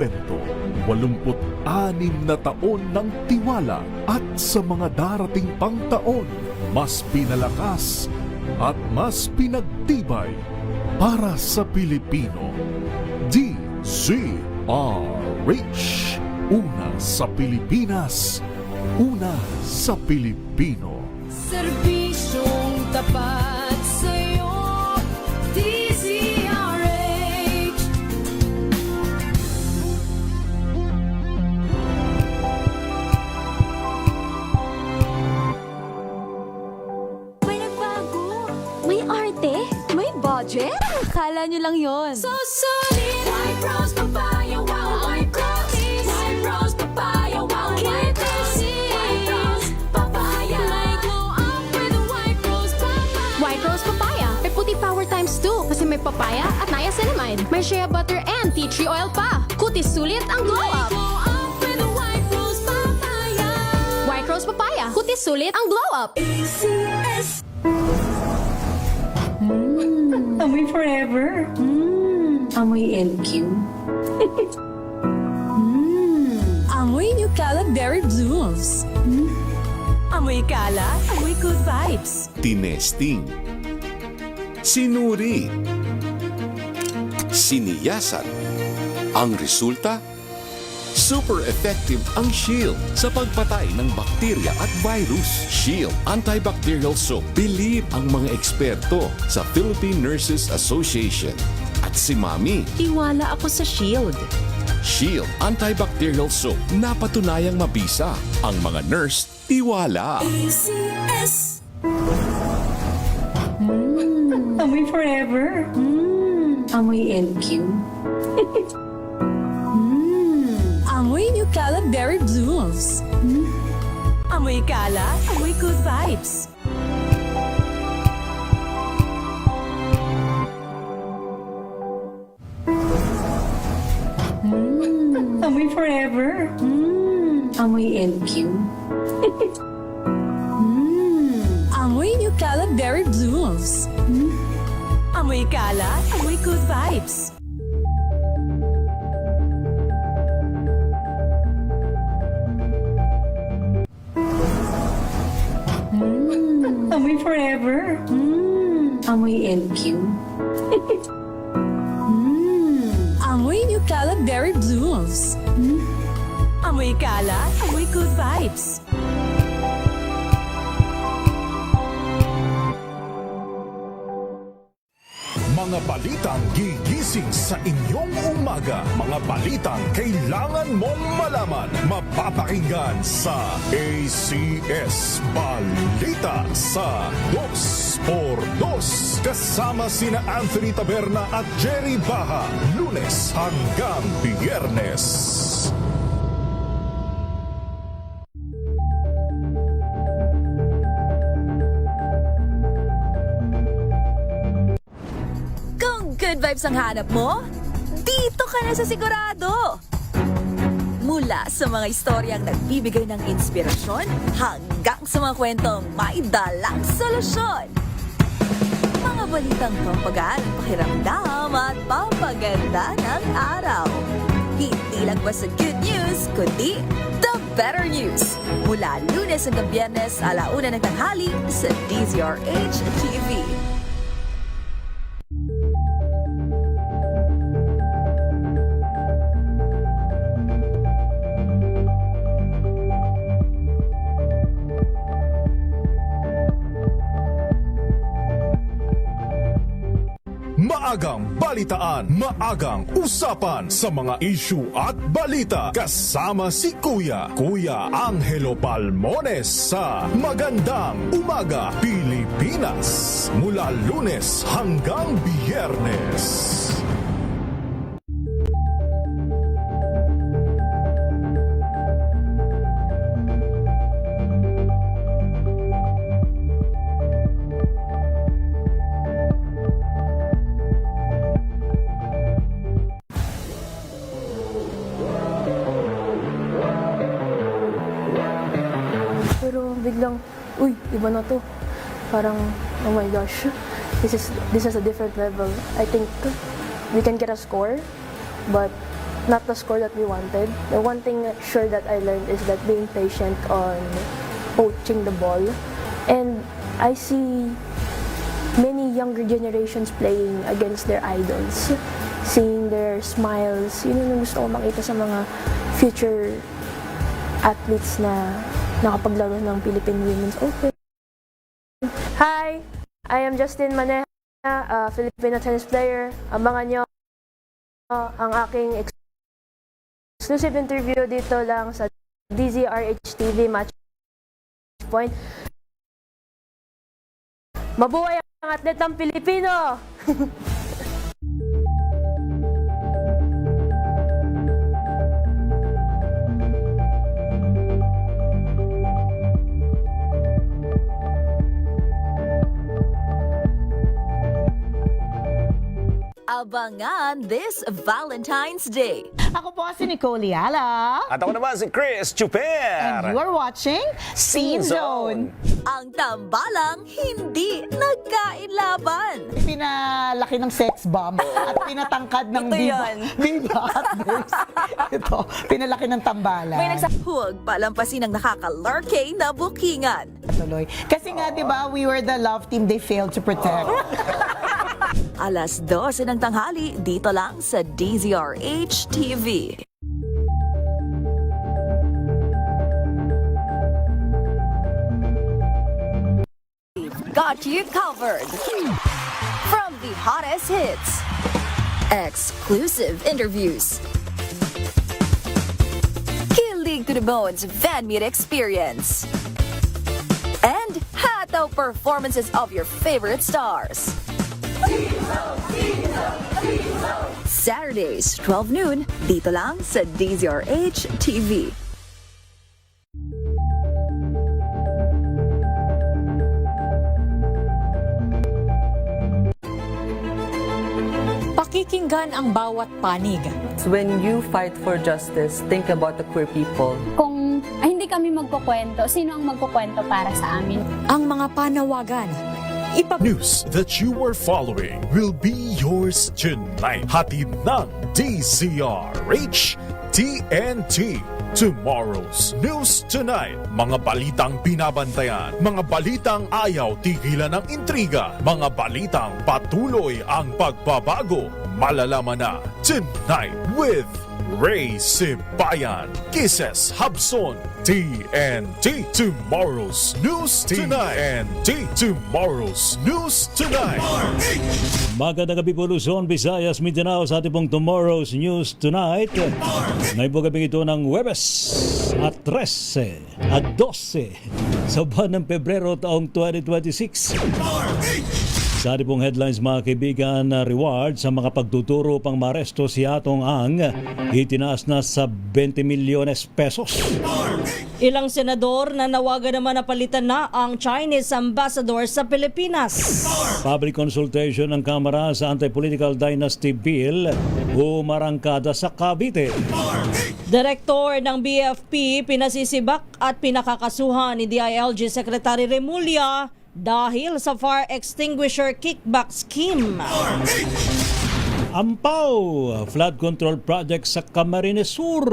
86 na taon ng tiwala at sa mga darating pang taon, mas pinalakas at mas pinagtibay para sa Pilipino. DZRH, una sa Pilipinas, una sa Pilipino. Serbisyong tapat sa'yo, DZRH. May nagbago, may arte, may budget. Akala nyo lang yon. So solid, white rose papaya, wow, white rose, white rose papaya, wow, white rose, white rose papaya. May glow up with a white rose papaya. White Rose Papaya. May puti power times 2 kasi may papaya at niacinamide. May shea butter and tea tree oil pa. Kutis sulit ang glow May up. glow up with a white rose papaya. White Rose Papaya. Kutis sulit ang glow up. ACS. Amoy forever. Amoy LQ. Amoy New Cala Berry Blooms. Amoy Cala, amoy good vibes. Tinesting, sinuri, siniyasan. Ang resulta? Super effective ang Shield sa pagpatay ng bakterya at virus. Shield Antibacterial Soap. Believe ang mga eksperto sa Philippine Nurses Association. At si Mami, Tiwala ako sa Shield. Shield Antibacterial Soap. Napatunayang mabisa. Ang mga nurse, tiwala. ACS. Amoy forever. Amoy LQ. Amoy New Cala Berry Blooms. Amoy Cala, amoy good vibes. Amoy forever. Amoy LQ. Amoy New Cala Berry Blooms. Amoy Cala, amoy good vibes. Amoy forever. Amoy LQ. Amoy New Cala Berry Blooms. Amoy Cala, amoy good vibes. Mga balitang gigising sa inyong umaga. Mga balitang kailangan mong malaman. Mapapakinggan sa ACS Balita sa 2x2. Kasama sina Anthony Taberna at Jerry Baha. Lunes hanggang Biyernes. Kung good vibes ang hanap mo, dito ka na sa sigurado! Mula sa mga istoryang nagbibigay ng inspirasyon hanggang sa mga kwentong may dalang solusyon. Mga balitang pampagaan ng pakiramdam at pampaganda ng araw. Hindi lang basta good news, kundi the better news. Mula Lunes hanggang Biyernes, 1:00 ng tanghali sa DZRH TV. Maagang balitaan, maagang usapan sa mga issue at balita. Kasama si Kuya Angelo Palmones sa Magandang Umaga Pilipinas. Mula Lunes hanggang Biyernes. Pero biglang, uy, iba na to. Parang, oh my gosh, this is a different level. I think we can get a score, but not the score that we wanted. The one thing sure that I learned is that being patient on poaching the ball. And I see many younger generations playing against their idols. Seeing their smiles, yun yung gusto ko makita sa mga future athletes na nakapaglaro ng Philippine Women's Open. Hi, I am Justin Maneja, a Filipino tennis player. Abangan nyo ang aking exclusive interview dito lang sa DZRH TV Match Point. Mabuhay ang atletang Pilipino! Abangan this Valentine's Day. Ako po si Nicole Yala. At ako naman si Chris Chuper. And you are watching Scene Zone. Ang tambalang hindi nagkainlaban. Pinalaki ng sex bomb at pinatangkad ng Ito diva. yun. Diva at Grace. Ito, pinalaki ng tambalan. Huwag palampasin ang nakaka-lurkay na bookingan. Tuloy. Kasi nga, di ba, we were the love team they failed to protect. Alas 12 ng tanghali, dito lang sa DZRH TV. We've got you covered. From the hottest hits, exclusive interviews, kilig to the bones fan meet experience, and hataw performances of your favorite stars. Saturdays, 12 noon, dito lang sa DZRH TV. Pakikinggan ang bawat panig. When you fight for justice, think about the queer people. Kung hindi kami magkukwento, sino ang magkukwento para sa amin? Ang mga panawagan. News that you are following will be yours tonight. Hatid ng DZRH TNT. Tomorrow's News Tonight. Mga balitang binabantayan, mga balitang ayaw tigilan ng intriga, mga balitang patuloy ang pagbabago. Malalaman na tonight with Ray Sibayan, Kisses Habson, TNT. Tomorrow's News Tonight. TNT. Tomorrow's News Tonight. Magandang gabi po Luzon, Visayas, Mindanao sa ating pong Tomorrow's News Tonight. Ngayon po gabi ito ng Huwebes at 13 at 12 sa buwan ng Pebrero taong 2026. Sa ating pong headlines mga kaibigan, reward sa mga pagtuturo pang maresto si Atong Ang itinaas na sa 20 milyones pesos. Ilang senador na nawagan naman na palitan na ang Chinese ambassador sa Pilipinas. Public consultation ng Kamara sa Anti-Political Dynasty Bill umarangkada sa Cavite. Direktor ng BFP pinasisibak at pinakakasuhan ni DILG Secretary Remulla dahil sa fire extinguisher kickback scheme. Ampaw, flood control project sa Camarines Sur,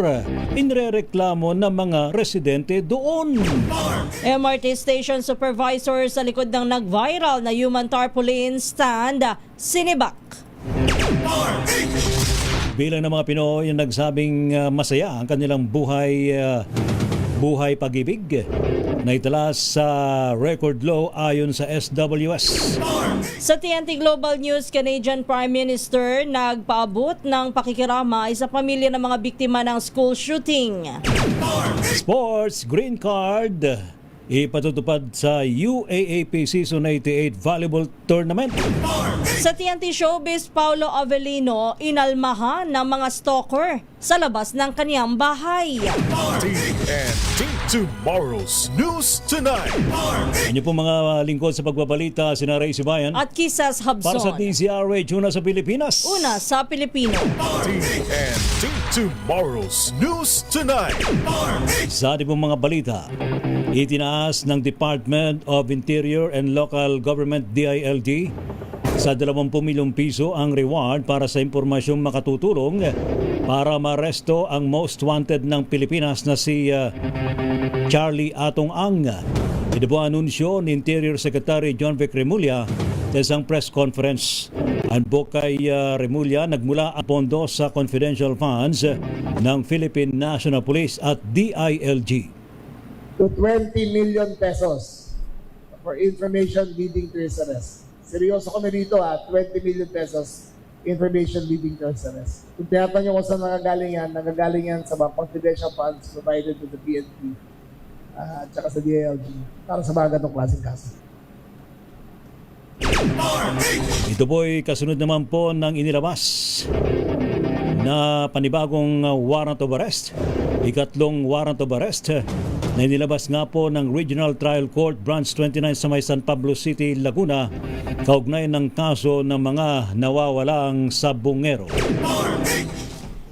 inrereklamo ng mga residente doon. MRT station supervisor sa likod ng nag-viral na human tarpaulin stand, sinibak. Bilang ng mga Pinoy yung nagsabing masaya ang kanilang buhay pag-ibig na italas sa record low ayon sa SWS. Sa TNT Global News, Canadian Prime Minister nagpaabot ng pakikiramay sa pamilya ng mga biktima ng school shooting. Sports Green Card ipatutupad sa UAAP Season 88 Volleyball Tournament. Sa TNT Showbiz, Paulo Avellino inalmahan ng mga stalker sa labas ng kaniyang bahay. TNT. Tomorrow's News Tonight. Inyo po mga lingkod sa pagbabalita, sina Ray Sibayan At Kisses Habson. para sa DZRH, una sa Pilipinas. Una sa Pilipino. TNT. Tomorrow's News Tonight. Sa ating pong mga balita, itinaas ng Department of Interior and Local Government DILG sa 20 milyong piso ang reward para sa impormasyong makatutulong para maresto ang most wanted ng Pilipinas na si Charlie Atong Ang. Ito po ang anunsyo ni Interior Secretary John Vic Remulla sa isang press conference. Ang po kay Remulla, nagmula ang pondo sa confidential funds ng Philippine National Police at DILG. To 20 million pesos for information leading to his arrest. Seryoso kami dito 20 million pesos information leading to his arrest. Kung tinatanong nyo kung saan nagagaling yan sa mga confidential funds provided to the PNP at saka sa DILG para sa mga ganong klaseng kaso. Ito po'y kasunod naman po ng inilabas na panibagong warrant of arrest. Ikatlong warrant of arrest na inilabas nga po ng Regional Trial Court Branch 29 sa may San Pablo City, Laguna, kaugnay ng kaso ng mga nawawalang sabungero.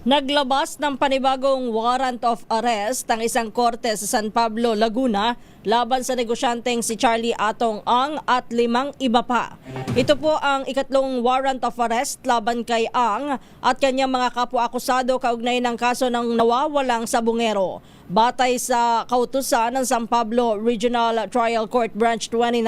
Naglabas ng panibagong warrant of arrest ang isang korte sa San Pablo, Laguna laban sa negosyanteng si Charlie Atong Ang at 5 iba pa. Ito po ang ikatlong warrant of arrest laban kay Ang at kanyang mga kapwa-akusado kaugnay ng kaso ng nawawalang sabungero. Batay sa kautusan ng San Pablo Regional Trial Court Branch 29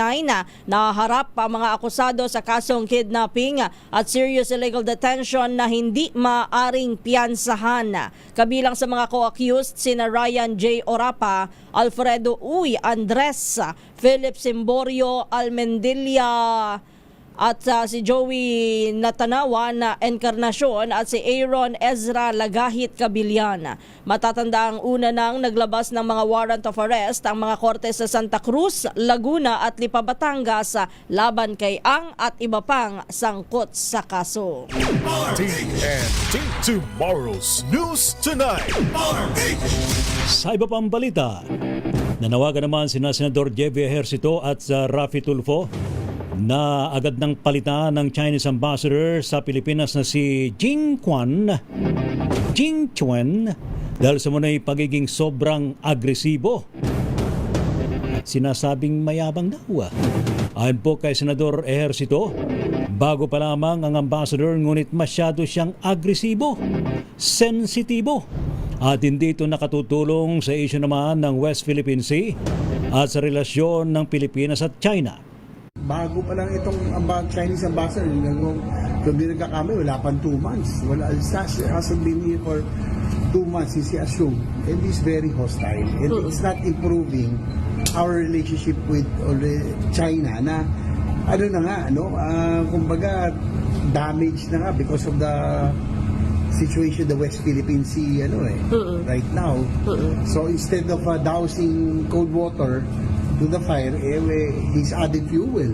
na harap ang mga akusado sa kasong kidnapping at serious illegal detention na hindi maaring piyansahan. Kabilang sa mga co-accused sina Ryan J. Orapa, Alfredo Uy Andres, Philip Simborio Almendilla at si Joey Natanawa na Encarnacion at si Aaron Ezra Lagahit Cabilian. Matatanda ang una nang naglabas ng mga warrant of arrest ang mga korte sa Santa Cruz, Laguna at Lipa, Batangas laban kay Ang at iba pang sangkot sa kaso. TNT Tomorrow's News Tonight. Sa iba pang balita, nanawagan naman sina Senador Jevie Ejercito at Raffy Tulfo na agad ng palitan ng Chinese ambassador sa Pilipinas na si Jing Chuen dahil sa muna'y pagiging sobrang agresibo at sinasabing mayabang daw. Ayon po kay Senador Ejercito, bago pa lamang ang ambassador ngunit masyado siyang agresibo, sensitibo at hindi ito nakatutulong sa issue naman ng West Philippine Sea at sa relasyon ng Pilipinas at China. Bago pa lang itong Chinese ambassador, kung di nagkakamay, wala pang 2 months. Hasn't been here for 2 months, he assumed. And he's very hostile. And it's not improving our relationship with China na, kumbaga, damage na nga because of the situation the West Philippine Sea right now. So instead of dousing cold water to the fire, he's adding fuel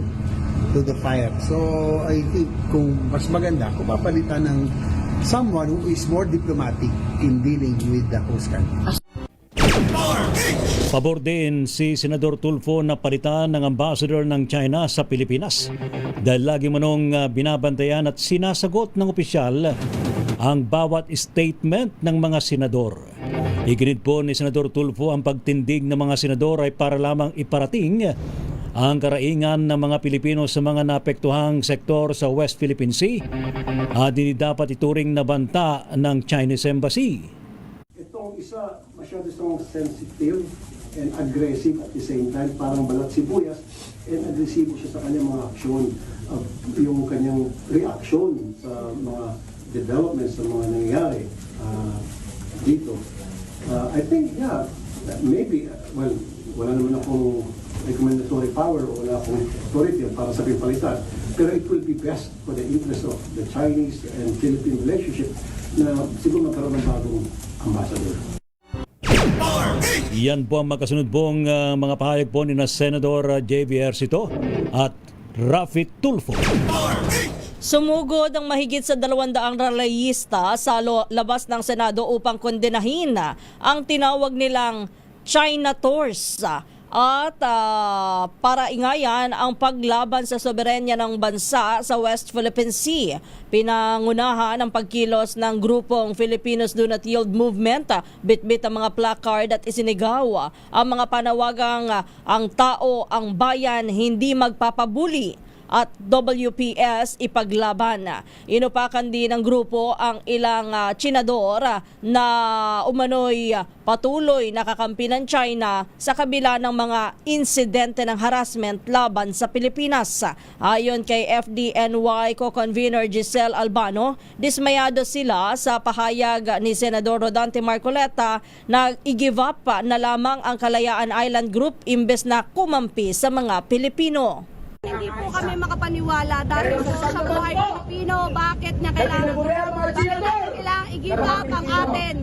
to the fire. So I think kung mas maganda kung papalitan ng someone who is more diplomatic in dealing with the Coast Guard. Pabor din si Senador Tulfo na palitan ng ambassador ng China sa Pilipinas dahil lagi manong binabantayan at sinasagot ng opisyal ang bawat statement ng mga senador. Iginit po ni Senador Tulfo ang pagtindig ng mga senador ay para lamang iparating ang karaingan ng mga Pilipino sa mga naapektuhang sektor sa West Philippine Sea at hindi dapat ituring na banta ng Chinese Embassy. Itong isa masyado siyang sensitive and aggressive at the same time, parang balat sibuyas, and agresibo siya sa kanyang mga aksyon, yung kanyang reaction sa mga developments sa mga nangyayari dito. I think, maybe, wala naman akong recommendatory power o wala akong authority para sabihin palitan. Pero it will be best for the interest of the Chinese and Philippine relationship na siguro magkaroon ng bagong ambassador. Iyan po ang makasunod pong mga pahayag po ni na Senador Jevie Ejercito at Raffy Tulfo. Sumugod ang mahigit sa 200 relayista sa labas ng Senado upang kondenahin ang tinawag nilang China Tours at para ingayan ang paglaban sa soberenya ng bansa sa West Philippine Sea. Pinangunahan ang pagkilos ng grupong Filipinos Do Not Yield Movement, bitbit ang mga placard at isinigaw ang mga panawagang ang tao, ang bayan, hindi magpapabuli. at WPS ipaglaban. Inupakan din ng grupo ang ilang tsinador na umano'y patuloy nakakampi ng China sa kabila ng mga insidente ng harassment laban sa Pilipinas. Ayon kay FDNY co-convener Giselle Albano, dismayado sila sa pahayag ni Senador Rodante Marcoleta na i-give up na lamang ang Kalayaan Island Group imbes na kumampi sa mga Pilipino. Hindi po kami makapaniwala dahil sa buhay Pilipino, bakit niya kailangan i-give up ang atin?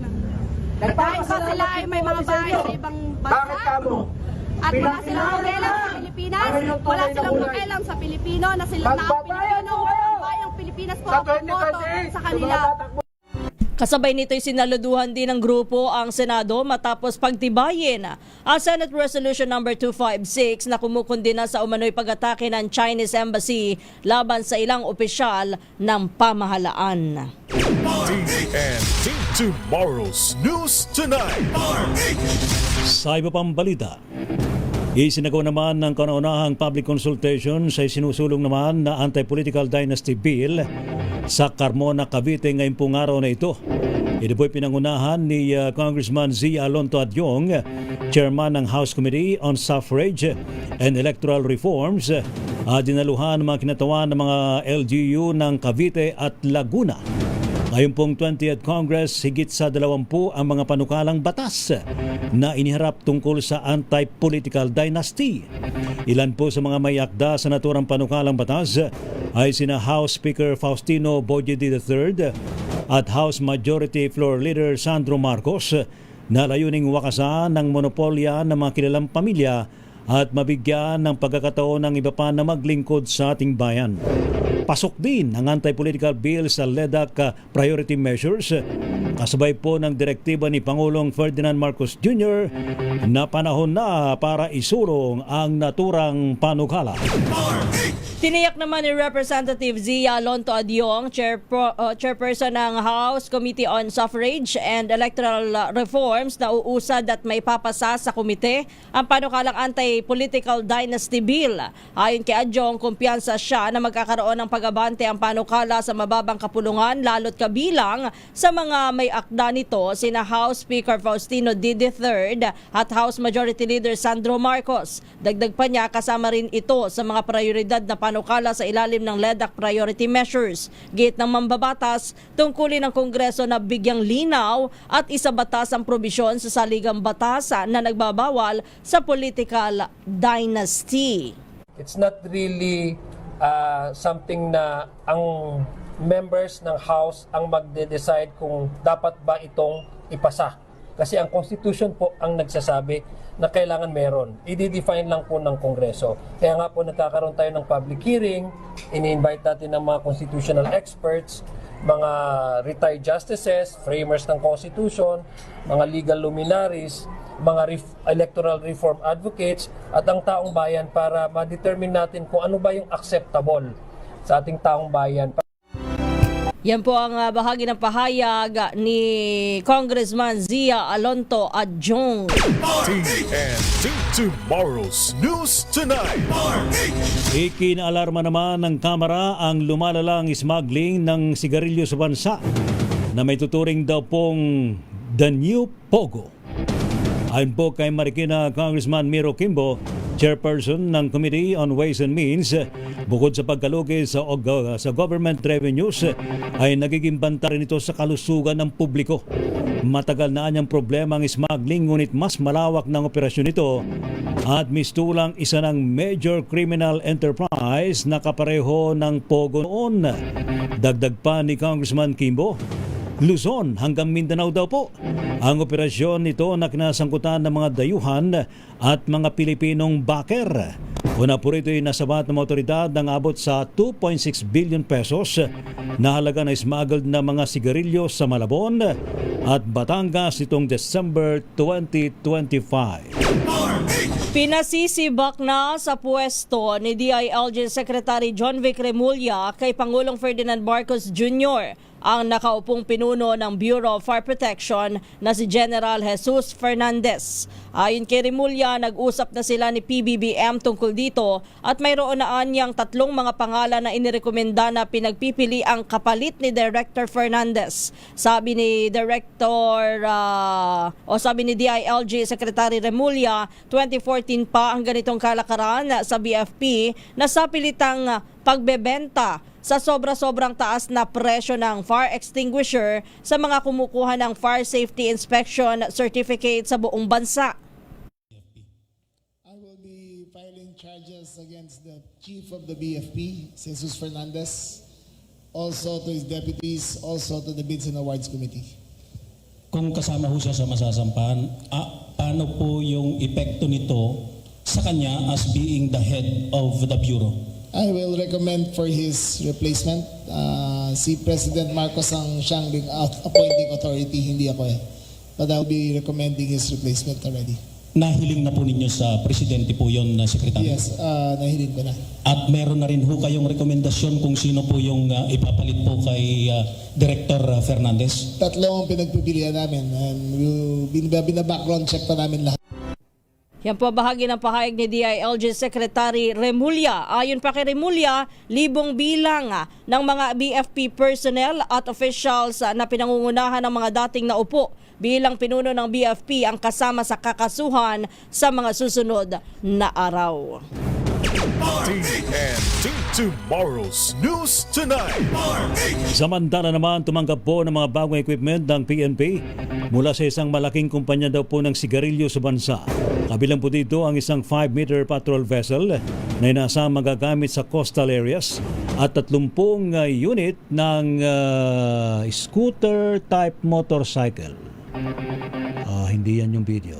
Dahil ba sila ay may mga bahay sa ibang bansa? At wala silang pakialam sa Pilipinas? Wala silang pakialam sa Pilipino na sila na ang Pilipino, ang bayang Pilipinas po ang pumoto sa kanila. Kasabay nito'y sinaluduhan din ng grupo ang Senado matapos pagtibayin ang Senate Resolution number 256 na kumukundina sa umano'y pag-atake ng Chinese Embassy laban sa ilang opisyal ng pamahalaan. TNT Tomorrow's News Tonight. Sa iba pang balita, isinagawa naman ng kauna-unahang public consultation sa isinusulong naman na Anti-Political Dynasty Bill sa Carmona, Cavite ngayong pong araw na ito. Ito po'y pinangunahan ni Congressman Zia Alonto Adyong, Chairman ng House Committee on Suffrage and Electoral Reforms, at dinaluhan ng mga kinatawan ng mga LGU ng Cavite at Laguna. Ngayon pong 20th Congress, higit sa 20 ang mga panukalang batas na iniharap tungkol sa anti-political dynasty. Ilan po sa mga may akda sa naturang panukalang batas ay sina House Speaker Faustino Bojedi III at House Majority Floor Leader Sandro Marcos na layuning wakasan ng monopolya ng mga kilalang pamilya at mabigyan ng pagkakataon ng iba pa na maglingkod sa ating bayan. Pasok din ang anti-political bill sa LEDAC priority measures kasabay po ng direktiba ni Pangulong Ferdinand Marcos Jr. na panahon na para isulong ang naturang panukala. Tiniyak naman ni Representative Zia Alonto Adyong, chairperson ng House Committee on Suffrage and Electoral Reforms, na uusad at may papasa sa komite ang panukalang anti-political dynasty bill. Ayon kay Adyong, kumpiyansa siya na magkakaroon ng pag-abante ang panukala sa mababang kapulungan, lalo't kabilang sa mga may akda nito sina House Speaker Faustino D. III at House Majority Leader Sandro Marcos. Dagdag pa niya, kasama rin ito sa mga prioridad na panukala sa ilalim ng LEDAC priority measures. Gate ng mambabatas, tungkulin ng Kongreso na bigyang linaw at isabatas ang probisyon sa saligang batas na nagbabawal sa political dynasty. It's not really something na ang members ng House ang magde-decide kung dapat ba itong ipasa. Kasi ang Constitution po ang nagsasabi na kailangan meron. I-define lang po ng Kongreso. Kaya nga po nagkakaroon tayo ng public hearing, ini-invite natin ng mga constitutional experts, mga retired justices, framers ng Constitution, mga legal luminaries, mga electoral reform advocates, at ang taong bayan para ma-determine natin kung ano ba yung acceptable sa ating taong bayan. Yan po ang bahagi ng pahayag ni Congressman Zia Alonto Adyong. TNT Tomorrow's News Tonight. Ikinaalarma naman ng Kamara ang lumalalang smuggling ng sigarilyo sa bansa na may tuturing daw pong the new Pogo. Ayon po kay Marikina Congressman Miro Kimbo, chairperson ng Committee on Ways and Means, bukod sa pagkalugi sa government revenues, ay nagiging banta rin ito sa kalusugan ng publiko. Matagal na anyang problema ang smuggling, ngunit mas malawak ng operasyon nito at mistulang isa ng major criminal enterprise na kapareho ng Pogo noon. Dagdag pa ni Congressman Kimbo, Luzon hanggang Mindanao daw po ang operasyon nito na kinasangkutan ng mga dayuhan at mga Pilipinong baker. Una po rito ay nasabat ng otoridad ng abot sa 2.6 billion pesos na halaga na smuggled na mga sigarilyo sa Malabon at Batangas itong December 2025. Pinasisibak na sa pwesto ni DILG Secretary John Vic Remulla kay Pangulong Ferdinand Marcos Jr. ang nakaupong pinuno ng Bureau of Fire Protection na si General Jesus Fernandez. Ayon kay Remulla, nag-usap na sila ni PBBM tungkol dito at mayroon na anyang 3 mga pangalan na inirekomenda na pinagpipili ang kapalit ni Director Fernandez. Sabi ni sabi ni DILG Secretary Remulla, 2014 pa ang ganitong kalakaran sa BFP na sa pilitang pagbebenta sa sobra-sobrang taas na presyo ng fire extinguisher sa mga kumukuha ng Fire Safety Inspection Certificate sa buong bansa. I will be filing charges against the chief of the BFP, Jesus Fernandez, also to his deputies, also to the Bids and Awards Committee. Kung kasama ho siya sa masasampahan, paano po yung epekto nito sa kanya as being the head of the Bureau? I will recommend for his replacement. Si President Marcos ang siyang appointing authority, hindi ako eh. But I'll be recommending his replacement already. Nahiling na po ninyo sa presidente po yun, Secretary? Yes, nahiling ko na. At meron na rin ho kayong rekomendasyon kung sino po yung ipapalit po kay Director Fernandez? 3 ang pinagpipilian namin and bina-background check pa namin lahat. Yan po bahagi ng pahayag ni DILG Secretary Remulla. Ayon pa kay Remulla, libong bilang ng mga BFP personnel at officials na pinangungunahan ng mga dating naupo bilang pinuno ng BFP ang kasama sa kakasuhan sa mga susunod na araw. TNT Tomorrow's News Tonight. Samantala naman, tumanggap po ng mga bagong equipment ng PNP mula sa isang malaking kumpanya daw po ng sigarilyo sa bansa. Kabilang po dito ang isang 5-meter patrol vessel na inasang magagamit sa coastal areas at 30 unit ng scooter type motorcycle. Hindi yan yung video.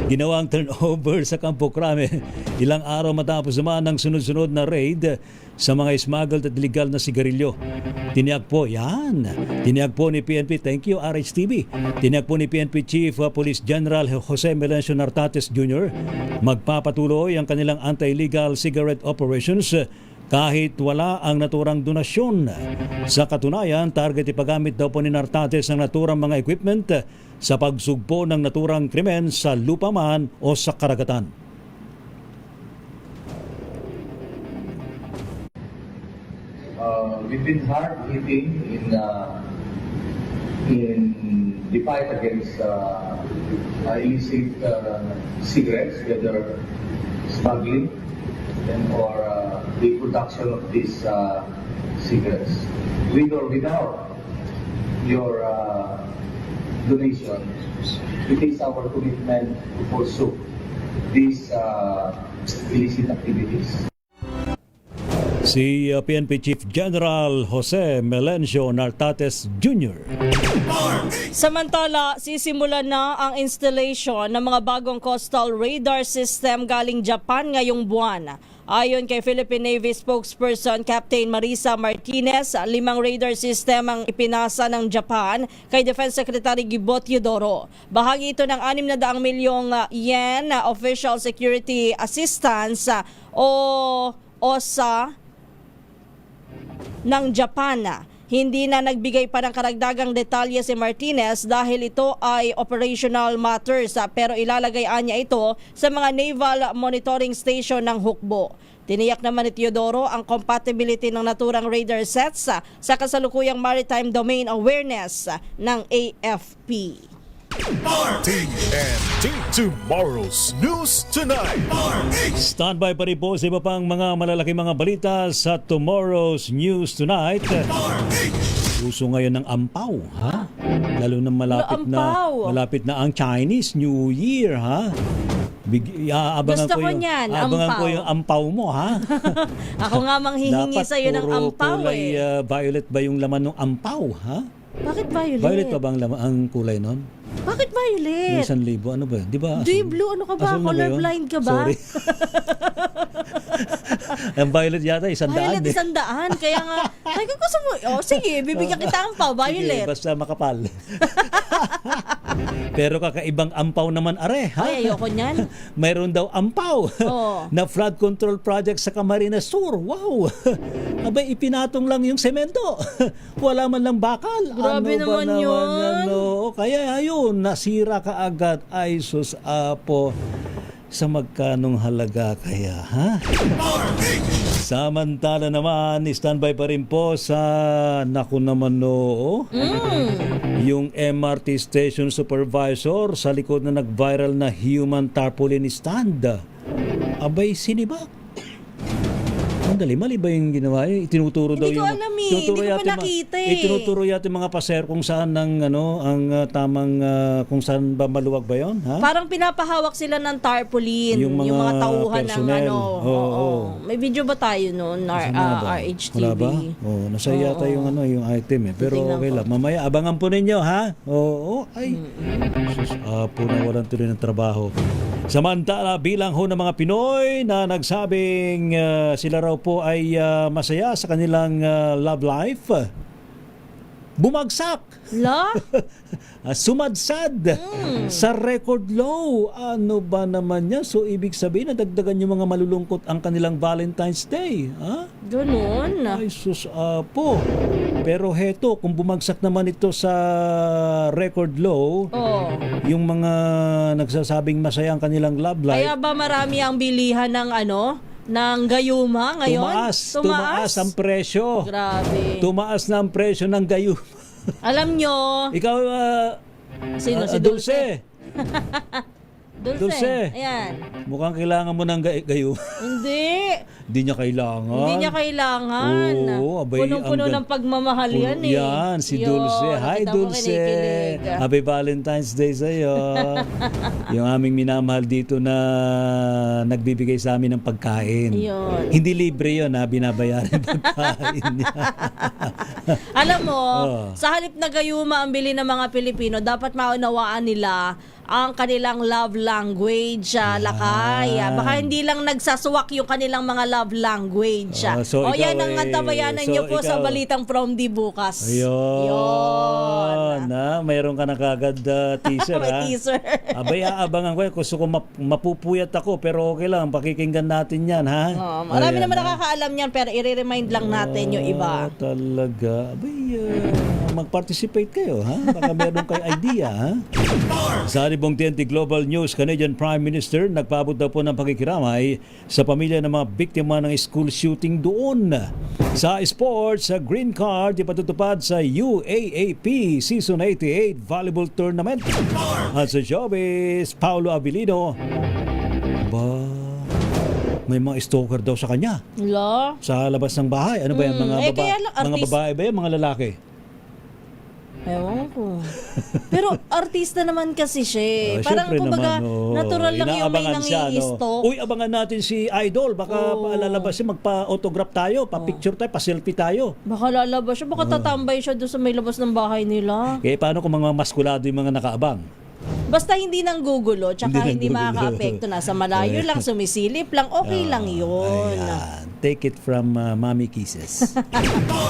Ginawang turnover sa Campo Crame ilang araw matapos naman ng sunod-sunod na raid sa mga smuggled at illegal na sigarilyo. Tiniyak po ni PNP, thank you RHTV, tiniyak po ni PNP Chief Police General Jose Melencio Nartates Jr. magpapatuloy ang kanilang anti-illegal cigarette operations kahit wala ang naturang donasyon. Sa katunayan, target ipagamit daw po ni Nartates ang naturang mga equipment sa pagsugpo ng naturang krimen sa lupa man o sa karagatan. We've been hard hitting in the fight against illicit cigarettes, whether smuggling or the production of these cigarettes. With or without your donation, it is our commitment to pursue these illicit activities. Si PNP Chief General Jose Melencio Nartates Jr. Samantala, sisimulan na ang installation ng mga bagong coastal radar system galing Japan ngayong buwan. Ayon kay Philippine Navy spokesperson Captain Marisa Martinez, 5 radar system ang ipinasa ng Japan kay Defense Secretary Gibo Teodoro. Bahagi ito ng 600 milyong yen Official Security Assistance o OSA ng Japan. Hindi na nagbigay pa ng karagdagang detalye si Martinez dahil ito ay operational matters pero ilalagay niya ito sa mga naval monitoring station ng Hukbo. Tiniyak naman ni Teodoro ang compatibility ng naturang radar sets sa kasalukuyang maritime domain awareness ng AFP. TNT Tomorrow's News Tonight. Standby pa rin po sa iba pang mga malalaking mga balita sa Tomorrow's News Tonight. Uso ngayon ng ampaw, ha? Lalo na malapit na ang Chinese New Year, ha? Gusto ko niyan, abangan ampaw. ko yung ampaw mo, ha? Ako nga manghihingi sa iyo ng ampaw kulay, violet ba yung laman ng ampaw, ha? Bakit violet? Violet pa bang ang kulay nun? Bakit violet? 1,000, ano ba? Di ba? Di blue, ano ka ba? Colorblind ka ba? Sorry. Ang violet yata, 100. Violet, 100. Kaya nga, ay kung gusto mo, sige, bibigyan kita ang pau, violet. Sige, basta makapal. Pero kakaibang ampaw naman are, ha? Ay, ayoko niyan. Mayroon daw ampaw Oo. na flood control project sa Camarines Sur. Wow! Abay, ipinatong lang yung semento. Wala man lang bakal. Grabe ano ba naman yun. Ano? Kaya ayun, nasira ka agad. Ay, sus, apo. Sa magkanong halaga kaya, ha? Samantala naman, standby pa rin po sa, naku naman no, yung MRT station supervisor sa likod na nag-viral na human tarpaulin stand. Abay, sinibak. Andali, mali ba yung ginawa? Itinuturo daw Hindi ko yung... alam eh. tinuturo Hindi ko pa yata nakita eh. Itinuturo yata yung mga paser kung saan ang tamang, kung saan ba maluwag ba yun? Ha? Parang pinapahawak sila ng tarpaulin, Yung mga tauhan personnel. ng ano. Oo. May video ba tayo noon? RHTV. Wala ba? Oo, nasa yata yung yung item eh. Pero Titingnan okay ko. lang. Mamaya, abangan po ninyo, ha? Oo, ay. Sus, apo na walang tuloy ng trabaho. Samantala, bilang ho ng mga Pinoy na nagsabing sila raw po ay masaya sa kanilang love life, bumagsak. La? Sumadsad sa record low. Ano ba naman yan? So, ibig sabihin, nadagdagan yung mga malulungkot ang kanilang Valentine's Day. Ha? Ganun. Ay, sus, apo. Pero heto, kung bumagsak naman ito sa record low, yung mga nagsasabing masaya ang kanilang love life, Kaya ba marami ang bilihan ng ng gayuma ngayon? tumaas ang presyo. Grabe. Tumaas na ang presyo ng gayuma. Alam nyo, Ikaw, sino? Si Dulce. Dulce. Ayan. Mukhang kailangan mo ng gayuma. Hindi. Hindi niya kailangan. Hindi niya kailangan. Oo, abay, punong-puno ng pagmamahal yan eh. Yan, si Dulce. Hi, nakita mo, Dulce. kinikilig. Happy Valentine's Day sa'yo. Yung aming minamahal dito na nagbibigay sa amin ng pagkain. Yun. Hindi libre yun, ha? Binabayaran yung pagkain niya. Alam mo, sa halip na gayuma ang bili ng mga Pilipino, dapat maunawaan nila ang kanilang love language, Lakay. Baka hindi lang nagsaswak yung kanilang mga love language. So yan ikaw ang ay- antabayanan so nyo po sa ikaw- balitang From Di bukas. Ayun. Mayroon ka na kagad teaser, May ha? teaser. Abay, aabangan ko yan. Gusto ko mapupuyat ako, pero okay lang. Pakikinggan natin yan, ha? Marami Ayan, naman ha? nakakaalam yan, pero i-remind lang natin yung iba. Talaga. Abay, mag-participate kayo, ha? Baka meron kayo idea, ha? Sa Alibong TNT Global News, Canadian Prime Minister nagpaabot daw po ng pakikiramay sa pamilya ng mga biktima ng school shooting doon. Sa sports, sa green card ipatutupad sa UAAP Season 88 Volleyball Tournament. At sa showbiz, Paulo Abilino, may mga stalker daw sa kanya sa labas ng bahay. Ano ba yan? kaya lang, Mga babae ba yan? Mga lalaki? Ewan ko. Pero artista naman kasi siya. Parang syempre kumbaga, naman, natural lang yung may inaabangan siya, nangi-stalk. Uy, abangan natin si Idol. Baka paalalabas siya, magpa-autograph tayo, pa-picture tayo, pa-selfie tayo. Baka lalabas siya, baka tatambay siya doon sa may labas ng bahay nila. Kaya paano kung mga maskulado yung mga nakaabang? Basta hindi nang gugulo, tsaka Hindi hindi nang gugulo. makaka-apekto. Nasa malayo lang, sumisilip lang, okay lang yun. Ayan. Take it from Mommy Kisses.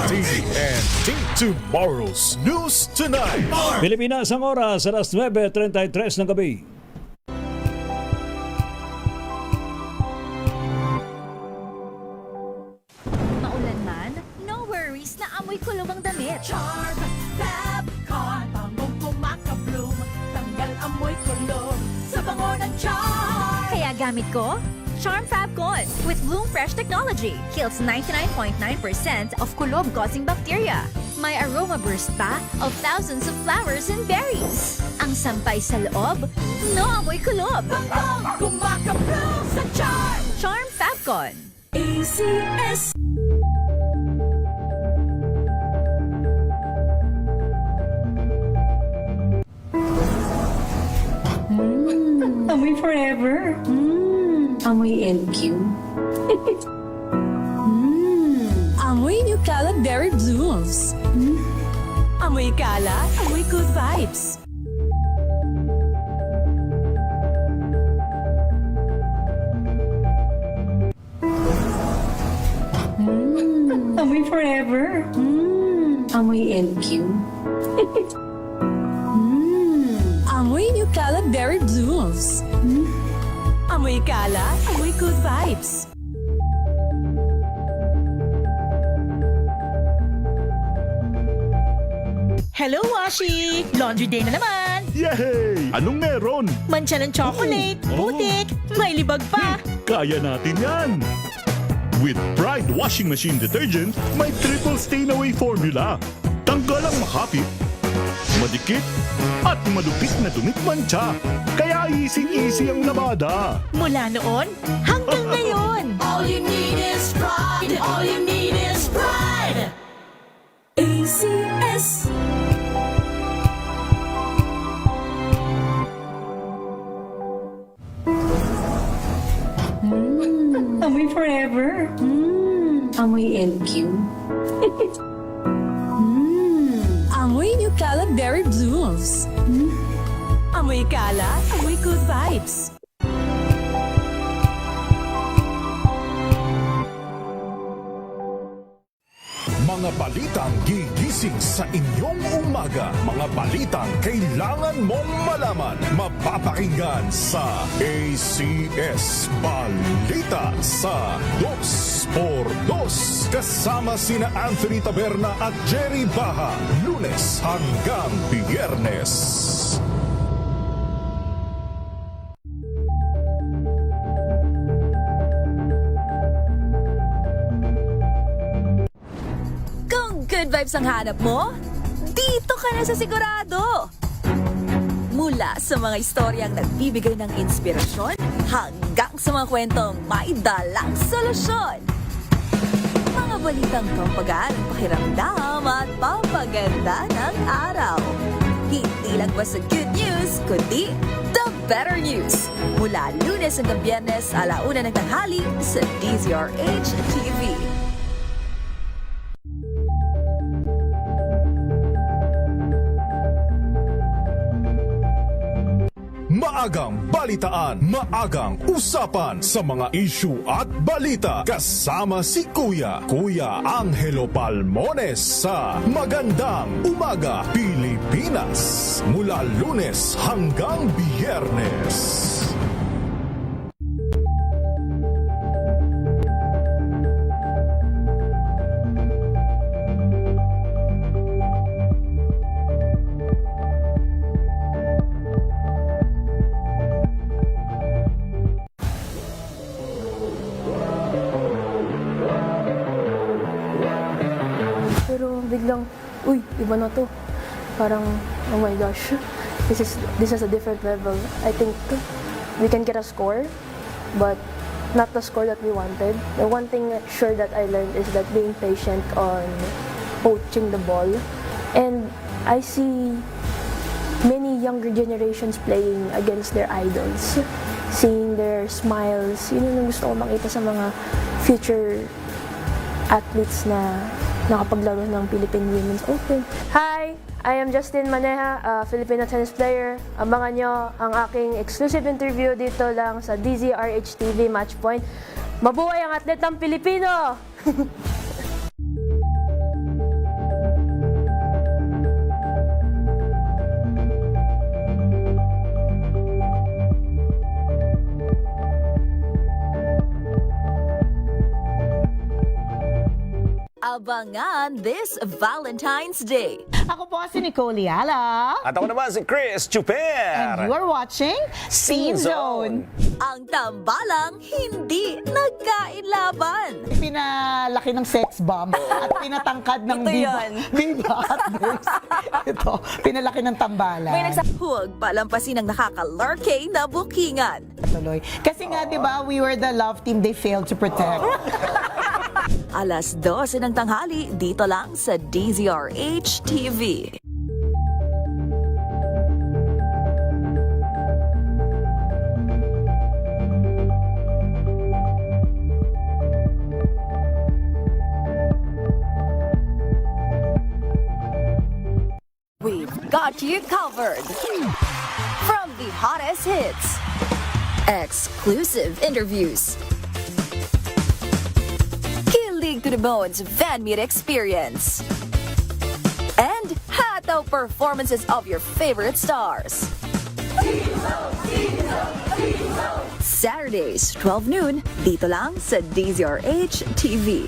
TNT Tomorrow's News Tonight. Pilipinas ang oras, alas 9:33 ng gabi. Maulan man, no worries na amoy kulong ang damit. Charm Fab Con, bangong kumakabloom, tanggal amoy kulong sa bango ng Charm. Kaya gamit ko, Charm Fab Con with Bloom Fresh technology. Kills 99.9% of kulob-causing bacteria. May aroma burst pa of thousands of flowers and berries. Ang sampay sa loob, no amoy kulob. Bangong kumakabloom sa Charm. Charm Fab Con. ACS. Amoy forever. Amoy LQ. Amoy New Cala Berry Blooms. Amoy Cala, amoy good vibes. Amoy forever. Amoy LQ. Amoy Amoy New Cala Berry Blooms. Amoy Cala, amoy good vibes. Hello, Washi! Laundry day na naman! Yay! Anong meron? Mancha ng chocolate, putik, may libag pa. Kaya natin yan! With Pride Washing Machine Detergent, may triple stain-away formula. Tanggal ang makapit, madikit, at madupit na dumit mancha. Kaya easy-easy ang labada. Mula noon hanggang ngayon. All you need is pride. All you need is pride. ACS. Amoy forever. Amoy LQ. Amoy New Cala Berry Blooms. Amoy Cala, amoy good vibes. Mga balitang gigising sa inyong umaga. Mga balitang kailangan mong malaman. Mapapakinggan sa ACS Balita sa 2x2. Kasama sina Anthony Taberna at Jerry Baha. Lunes hanggang Biyernes. Good vibes ang hanap mo? Dito ka na sa Sigurado! Mula sa mga istoryang nagbibigay ng inspirasyon hanggang sa mga kwentong may dalang solusyon. Mga balitang pampagaan ang pakiramdam at papaganda ng araw. Hindi lang ba sa good news, kundi the better news. Mula Lunes hanggang Biyernes, 1:00 ng tanghali sa DZRH TV. Maagang balitaan, maagang usapan sa mga issue at balita. Kasama si Kuya Angelo Palmones sa Magandang Umaga Pilipinas. Mula Lunes hanggang Biyernes. Pero biglang, uy, iba na to. Parang, oh my gosh, this is a different level. I think we can get a score, but not the score that we wanted. The one thing sure that I learned is that being patient on poaching the ball. And I see many younger generations playing against their idols. Seeing their smiles, yun yung gusto ko makita sa mga future athletes na nakapaglaro ng Philippine Women's Open. Hi! I am Justin Maneja, a Filipino tennis player. Abangan nyo ang aking exclusive interview dito lang sa DZRH TV Matchpoint. Mabuhay ang atletang Pilipino! Abangan this Valentine's Day. Ako po si Nicole Yala. At ako naman si Chris Chuper. And you are watching Scene Zone. Ang tambalang hindi nagkainlaban. Pinalaki ng sex bomb at pinatangkad ng Ito yun. Viva at Nurse. Ito, pinalaki ng tambalan. May huwag palampasin ang nakaka-lurkay na bookingan. Tuloy. Kasi nga, di ba, we were the love team they failed to protect. 12:00 ng tanghali, dito lang sa DZRH TV. We've got you covered. From the hottest hits, exclusive interviews, kilig to the bones fan meet experience, and hataw performances of your favorite stars. Saturdays, 12 noon, dito lang sa DZRH TV.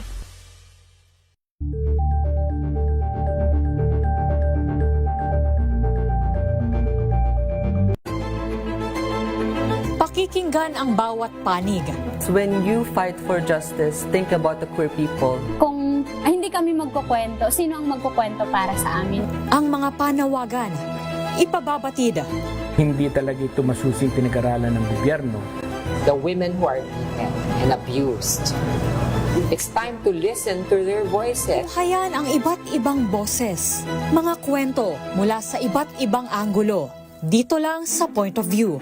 Pakikinggan ang bawat panig. When you fight for justice, think about the queer people. Kung hindi kami magkukwento, sino ang magkukwento para sa amin? Ang mga panawagan, ipababatid. Hindi talaga ito masusing pinag-aralan ng gobyerno. The women who are beaten and abused. It's time to listen to their voices. Tunghayan ang iba't ibang boses. Mga kwento mula sa iba't ibang anggulo. Dito lang sa Point of View.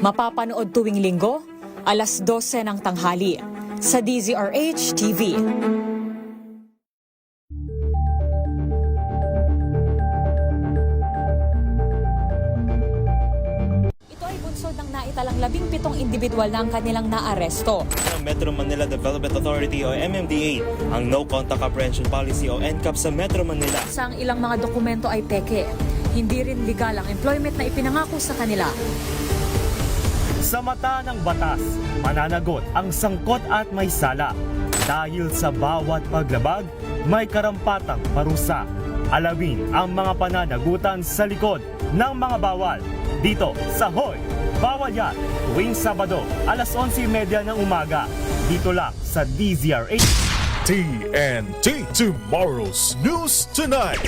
Mapapanood tuwing linggo, alas 12 ng tanghali sa DZRH TV. Ito ay bunsod ng naitalang 17 individual na ang kanilang naaresto. Metro Manila Development Authority o MMDA ang No Contact Apprehension Policy o NCAP sa Metro Manila. Sa ang ilang mga dokumento ay peke. Hindi rin legal ang employment na ipinangako sa kanila. Sa mata ng batas, mananagot ang sangkot at may sala. Dahil sa bawat paglabag, may karampatang parusa. Alamin ang mga pananagutan sa likod ng mga bawal. Dito sa Hoy! Bawal Yan! Tuwing Sabado, alas 11:30 ng umaga. Dito lang sa DZRH. TNT Tomorrow's News Tonight.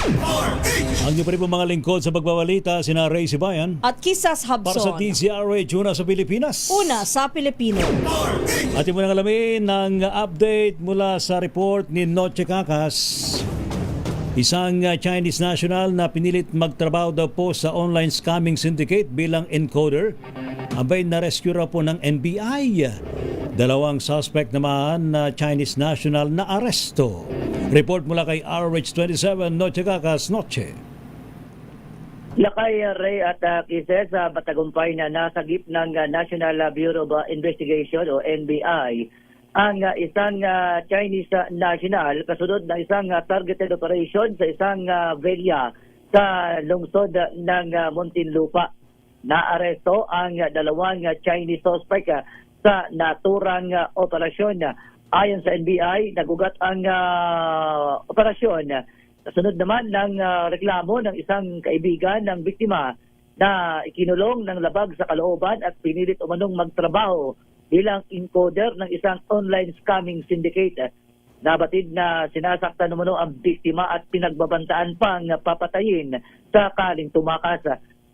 Ang iba rin po mga lingkod sa pagbabalita, sina Ray Sibayan At Kisas para sa Habson. DZRH, una sa Pilipinas. Una sa Pilipino. Atin mo nang alamin ng update mula sa report ni Noche Cacas. Isang Chinese national na pinilit magtrabaho daw po sa online scamming syndicate bilang encoder. Abay na-rescue raw po ng NBI. Dalawang suspect naman na Chinese national na aresto. Report mula kay RH27 Noche Cacas, Noche. Lakay Ray at Kises, matagumpay na nasagip ng National Bureau of Investigation o NBI ang isang Chinese national kasunod ng isang targeted operation sa isang villa sa lungsod ng Muntinlupa. Naaresto ang dalawang Chinese suspect sa naturang operasyon. Ayon sa NBI, nagugat ang operasyon. Kasunod naman ng reklamo ng isang kaibigan ng biktima na ikinulong ng labag sa kalooban at pinilit umanong magtrabaho bilang encoder ng isang online scamming syndicate. Nabatid na sinasaktan umano ang biktima at pinagbabantaan pang papatayin sakaling tumakas.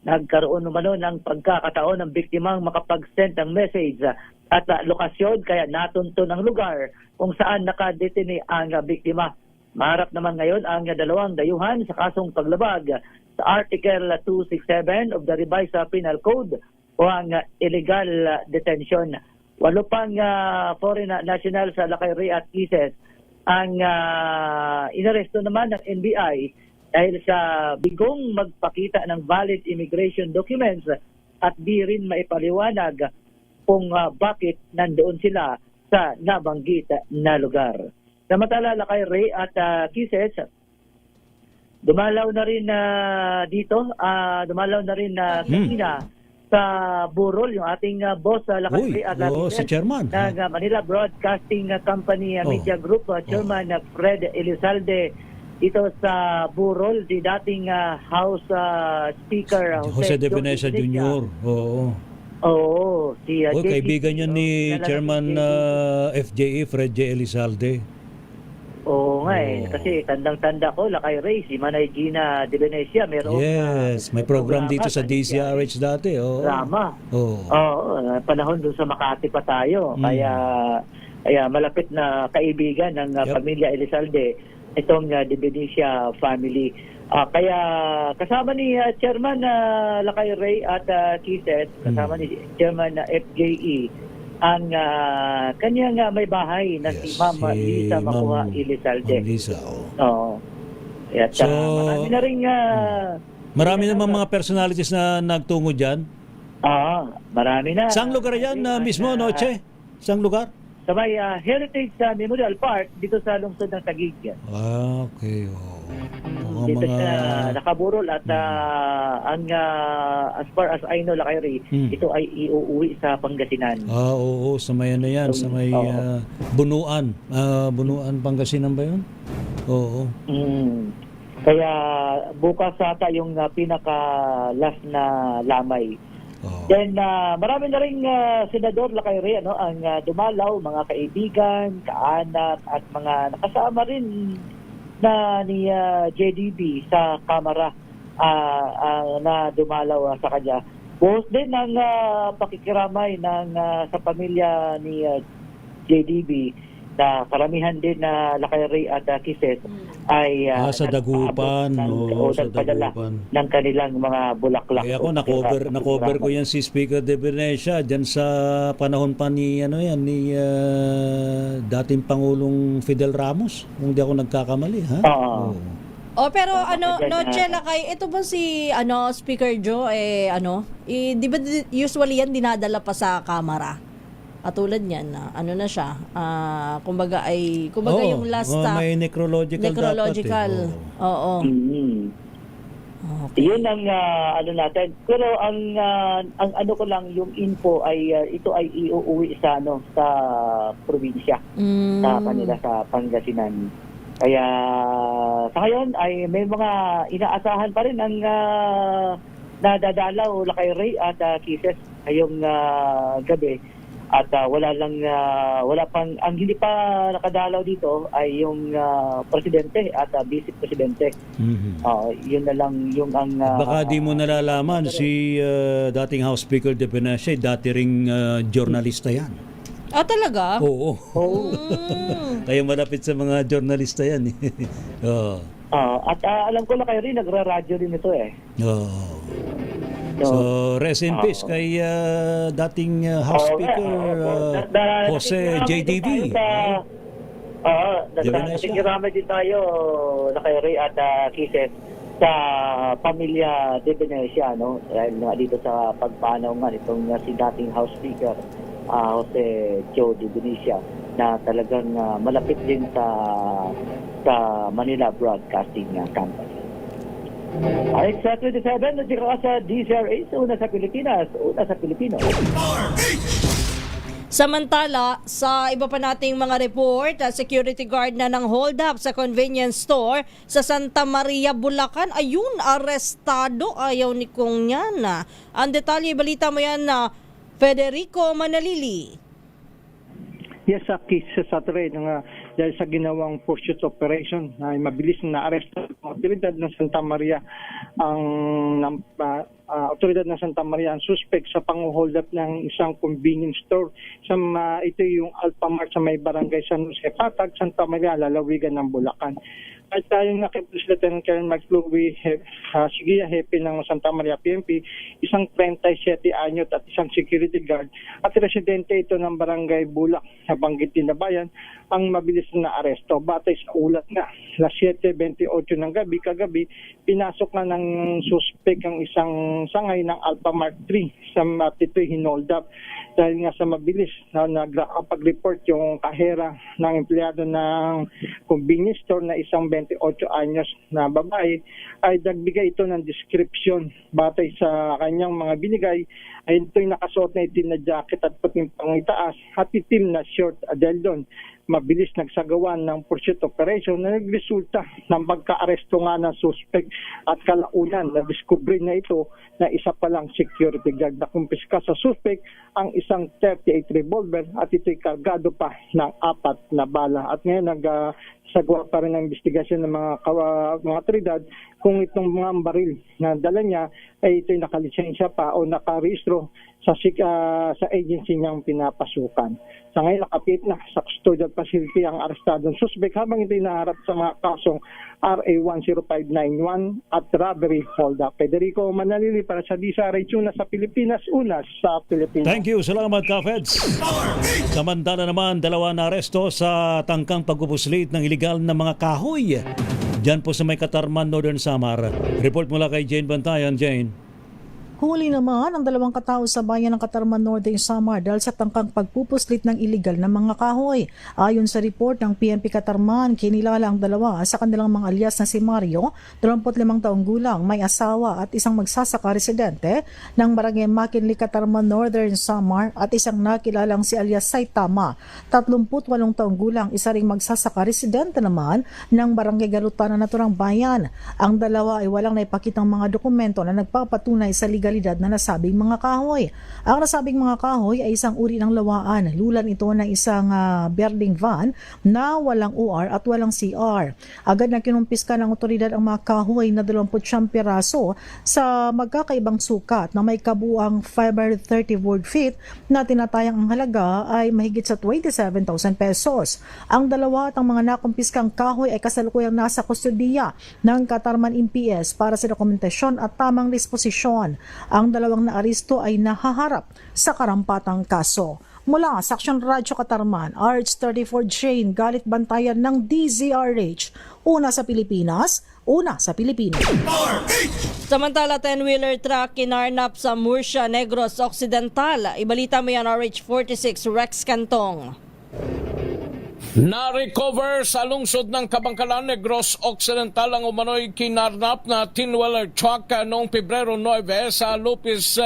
Nagkaroon umano ng pagkakataon ng biktimang makapag-send ng message at lokasyon kaya natunto ng lugar kung saan nakadetine ang biktima. Maharap naman ngayon ang dalawang dayuhan sa kasong paglabag sa Article 267 of the Revised Penal Code o ang illegal detention. 8 pang foreign national sa Lakay Ray at Kises ang inaresto naman ng NBI dahil sa bigong magpakita ng valid immigration documents at di rin maipaliwanag kung bakit nandoon sila sa nabanggit na lugar. Samantala, Lakay Ray at Kises, dumalaw na rin kanina sa Burol, yung ating boss, Lakay Ray at si Chairman ng Manila Broadcasting Company Media Group, Chairman Fred Elizalde, dito sa Burol, di dating House Speaker Jose de Venecia Jr. Oo, si kaibigan niya ni Chairman FJE, Fred J. Elizalde. Oo nga kasi tandang-tanda ko, Lakay Ray, si Manay Gina de Venecia, meron. Yes, may program dito sa DZRH dati. Drama. Panahon doon sa Makati pa tayo. Kaya malapit na kaibigan ng pamilya Elizalde itong de Venecia family. Kaya kasama ni Chairman Lakay Ray at Kises, kasama ni Chairman FJE, ang kanyang may bahay na si Ma'am Lisa Makuha Elizalde. Lisa, At marami na rin marami naman mga personalities na nagtungo dyan. Marami na. Saan lugar yan mismo, Noche? Saan lugar? Sa may Heritage Memorial Park dito sa lungsod ng Taguig. Okay. Mga Dito siya nakaburol at as far as I know, Lakay Ray, ito ay iuuwi sa Pangasinan. Oo, sa may ano yan, sa may Bunuan. Bunuan, Pangasinan ba yun? Oo. Kaya bukas ata yung pinaka-last na lamay. Then marami na rin senador Lakay Ray, ang dumalaw, mga kaibigan, kaanak at mga nakasama rin na ni JDB sa Kamara na dumalaw sa kanya. Buhos din ang pakikiramay sa pamilya ni JDB na karamihan din na Lakay Ray at Kises ay sa Dagupan sa Dagupan ng kanilang mga bulaklak. Kaya ako na-cover ko yan si Speaker De Venecia diyan sa panahon pa ni ni dating Pangulong Fidel Ramos, kung di ako nagkakamali, ha? Pero Noche Lakay, ito ba si Speaker Joe di ba usually yan dinadala pa sa Kamara? Katulad niyan na na siya, kumbaga yung last may necrological. Oo. Okay. Yun ang natin. Pero ang ano ko lang, yung info ay ito ay iuuwi sa sa probinsya, sa kanila sa Pangasinan. Kaya sa ngayon ay may mga inaasahan pa rin ang nadadalaw Lakay Ray at Kises ngayong gabi. At wala pang, ang hindi pa nakadalaw dito ay yung presidente at vice presidente. Yun na lang yung ang baka di mo nalalaman si dating House Speaker De Venecia, dati ring journalista yan. Talaga? Oo. Kaya malapit sa mga journalista yan. At alam ko Lakay Ray, nagra-radyo din ito So, rest in peace kay dating House Speaker Jose JDB. Nagkakaramay din tayo Lakay Ray at Kises sa pamilya De Venecia, dahil dito sa pagpanaw nga itong si dating House Speaker Jose Joe De Venecia na talagang malapit din sa Manila Broadcasting Company. Alex 27, nagkaka sa DZRH, una sa Pilipinas, una sa Pilipino. Samantala, sa iba pa nating mga report, security guard na ng hold up sa convenience store sa Santa Maria, Bulacan. Ayun, arestado. Ayaw ni Kong yan. Ang detalye, balita mo yan na Federico Manalili. Yes, sa Saturday, dahil sa ginawang pursuit operation, ay mabilis na aresto ng otoridad ng Santa Maria otoridad ng Santa Maria ang suspect sa pang-hold up ng isang convenience store. Ito yung Alphamart sa may barangay San Jose Patag, Santa Maria, lalawigan ng Bulacan. At tayong nakipis Lieutenant Colonel Mark Louie, Sigia Hepe ng Santa Maria PNP, isang 37 anyos at isang security guard at residente ito ng barangay Bulak sa Banggitin na Bayan ang mabilis na aresto. Batay sa ulat nga, alas 7:28 ng gabi, kagabi, pinasok na ng suspect ang isang sangay ng Alphamart 3 sa ito'y hinold up. Dahil nga sa mabilis na nagpag-report yung kahera ng empleyado ng convenience store na isang 28 anyos na babae, ay nagbigay ito ng description batay sa kanyang mga binigay. Ay ito'y nakasuot na itim na jacket at puting pangitaas at itim na short. Dahil doon, mabilis nagsagawa ng pursuit operation na nagresulta ng pagka-aresto nga ng suspect at kalaunan na discovery na ito na isa palang security guard na kumpiska sa suspect ang isang 38 revolver at ito'y kargado pa ng 4 na bala. At ngayon nagsagawa pa rin ng investigasyon ng mga otoridad kung itong mga baril na dala niya ay ito'y nakalisensya pa o nakarehistro sa agency niyang pinapasukan. Sa ngayon nakapit na sa custodial facility ang arestadong suspect habang ito'y naharap sa mga kasong RA 10591 at robbery hold up. Federico Manalili para sa DZRH, una sa Pilipinas, una sa Pilipinas. Thank you. Salamat ka, Feds. Samantala naman, 2 na aresto sa tangkang pagpupuslit ng iligal na mga kahoy. Diyan po sa may Katarman, Northern Samar. Report mula kay Jane Bantayan. Jane. Huli naman ang 2 katao sa bayan ng Katarman Norte, Samar dahil sa tangkang pagpupuslit ng iligal na mga kahoy. Ayon sa report ng PNP Katarman, kinilala ang 2 sa kanilang mga alias na si Mario, 25 taong gulang, may asawa at isang magsasaka residente ng Barangay Makinli, Katarman Northern, Samar at isang nakilalang si alias Saitama, 38 taong gulang, isa ring magsasaka residente naman ng Barangay Galutan na naturang bayan. Ang 2 ay walang naipakitang mga dokumento na nagpapatunay sa legalidad na nasabing mga kahoy. Ang nasabing mga kahoy ay isang uri ng lawaan. Lulan ito ng isang berding van na walang OR at walang CR. Agad na kinumpiska ng otoridad ang mga kahoy na 29 piraso sa magkakaibang sukat na may kabuang 530 board feet na tinatayang ang halaga ay mahigit sa 27,000 pesos. Ang 2 at ang mga nakumpiskang kahoy ay kasalukuyang nasa kustodiya ng Katarman MPS para sa dokumentasyon at tamang disposisyon. Ang 2 naaresto ay nahaharap sa karampatang kaso. Mula sa Aksyon Radyo Katarman, RH34 Jane, galit bantayan ng DZRH. Una sa Pilipinas, una sa Pilipino. Samantala, 10-wheeler truck kinarnap sa Murcia, Negros Occidental. Ibalita mo yan, RH46 Rex Cantong. Na-recover sa lungsod ng Kabangkalan, Negros Occidental ang umano'y kinarnap na 10-wheeler truck noong Pebrero 9 sa Lopez